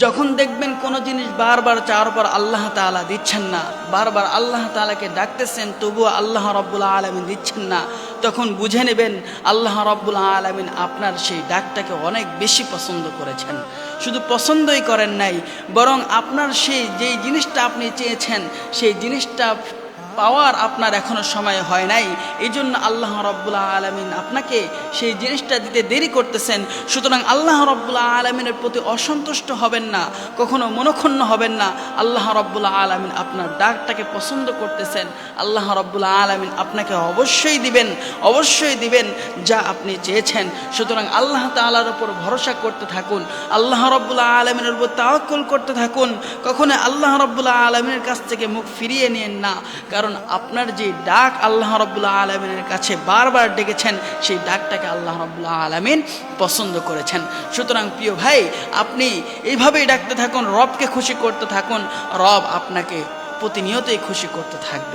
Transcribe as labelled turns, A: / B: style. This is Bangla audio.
A: যখন দেখবেন কোনো জিনিস বারবার চাওয়ার পর আল্লাহ তাআলা দিচ্ছেন না, বারবার আল্লাহ তাআলাকে ডাকতেছেন তবুও আল্লাহ রাব্বুল আলামিন দিচ্ছেন না, তখন বুঝে নেবেন আল্লাহ রাব্বুল আলামিন আপনার সেই ডাকটাকে অনেক বেশি পছন্দ করেছেন। শুধু পছন্দই করেন নাই, বরং আপনার সেই যেই জিনিসটা আপনি চেয়েছেন সেই জিনিসটা পাওয়ার আপনার এখনো সময় হয় নাই, এই জন্য আল্লাহ রাব্বুল আলামিন আপনাকে সেই জিনিসটা দিতে দেরি করতেছেন। সুতরাং আল্লাহ রাব্বুল আলামিনের প্রতি অসন্তুষ্ট হবেন না, কখনো মনক্ষুণ্ণ হবেন না। আল্লাহ রাব্বুল আলামিন আপনার ডাকটাকে পছন্দ করতেছেন। আল্লাহ রাব্বুল আলামিন আপনাকে অবশ্যই দিবেন, অবশ্যই দিবেন যা আপনি চেয়েছেন। সুতরাং আল্লাহ তাআলার উপর ভরসা করতে থাকুন, আল্লাহ রাব্বুল আলামিনের উপর তাওয়াক্কুল করতে থাকুন। কখনো আল্লাহ রাব্বুল আলামিনের কাছ থেকে মুখ ফিরিয়ে নিয়েন না, কারণ আপনার যে ডাক আল্লাহ রাব্বুল আলামিনের কাছে বারবার ডেকেছেন সেই ডাকটাকে আল্লাহ রাব্বুল আলামিন পছন্দ করেছেন। সুতরাং প্রিয় ভাই, আপনি এইভাবেই ডাকতে থাকুন, রবকে খুশি করতে থাকুন, রব আপনাকে প্রতিনিয়তই খুশি করতে থাকবে।